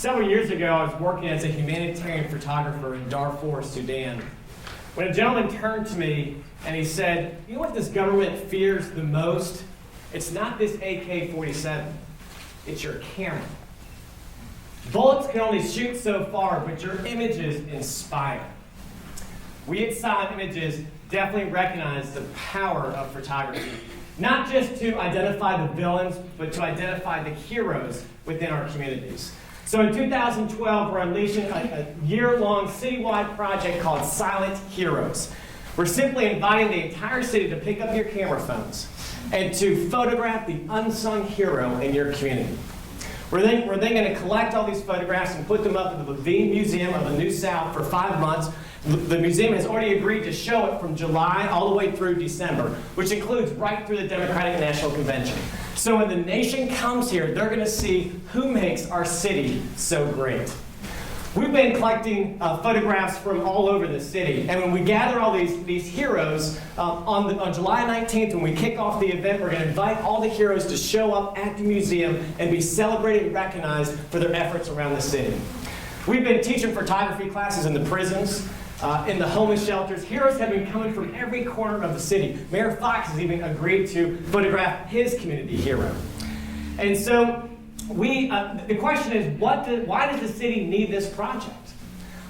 Several years ago, I was working as a humanitarian photographer in Darfur, Sudan, when a gentleman turned to me and he said, "You know what this government fears the most? It's not this AK-47, it's your camera. Bullets can only shoot so far, but your images inspire." We at Silent Images definitely recognize the power of photography, not just to identify the villains, but to identify the heroes within our communities. So in 2012, we're unleashing a year-long citywide project called Silent Heroes. We're simply inviting the entire city to pick up your camera phones and to photograph the unsung hero in your community. We're then going to collect all these photographs and put them up at the Levine Museum of the New South for 5 months. The museum has already agreed to show it from July all the way through December, which includes right through the Democratic National Convention. So when the nation comes here, they're going to see who makes our city so great. We've been collecting photographs from all over the city, and when we gather all these heroes on July 19th, when we kick off the event, we're going to invite all the heroes to show up at the museum and be celebrated and recognized for their efforts around the city. We've been teaching photography classes in the prisons, in the homeless shelters. Heroes have been coming from every corner of the city. Mayor Fox has even agreed to photograph his community hero. And so the question is, why does the city need this project?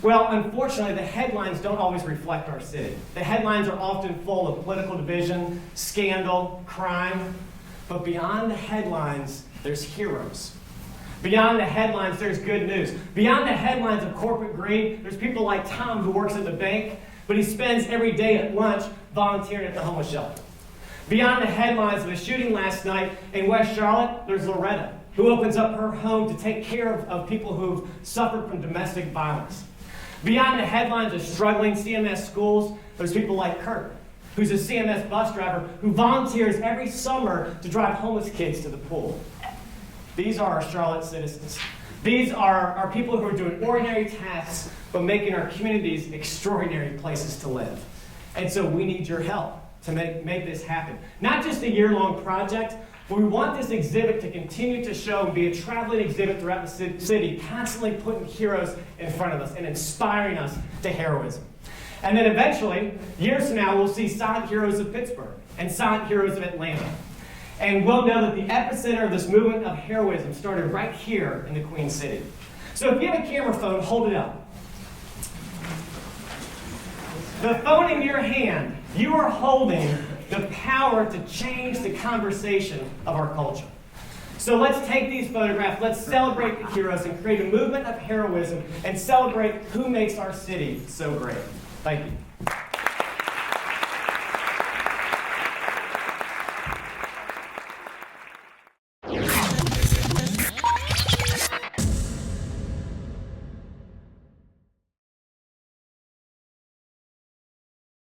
Well, unfortunately, the headlines don't always reflect our city. The headlines are often full of political division, scandal, crime. But beyond the headlines, there's heroes. Beyond the headlines, there's good news. Beyond the headlines of corporate greed, there's people like Tom who works at the bank, but he spends every day at lunch volunteering at the homeless shelter. Beyond the headlines of a shooting last night in West Charlotte, there's Loretta, who opens up her home to take care of people who've suffered from domestic violence. Beyond the headlines of struggling CMS schools, there's people like Kurt, who's a CMS bus driver who volunteers every summer to drive homeless kids to the pool. These are our Charlotte citizens. These are people who are doing ordinary tasks, but making our communities extraordinary places to live. And so we need your help to make this happen. Not just a year-long project, but we want this exhibit to continue to show and be a traveling exhibit throughout the city, constantly putting heroes in front of us and inspiring us to heroism. And then eventually, years from now, we'll see Silent Heroes of Pittsburgh and Silent Heroes of Atlanta. And we'll know that the epicenter of this movement of heroism started right here in the Queen City. So if you have a camera phone, hold it up. The phone in your hand, you are holding the power to change the conversation of our culture. So let's take these photographs, let's celebrate the heroes and create a movement of heroism and celebrate who makes our city so great. Thank you.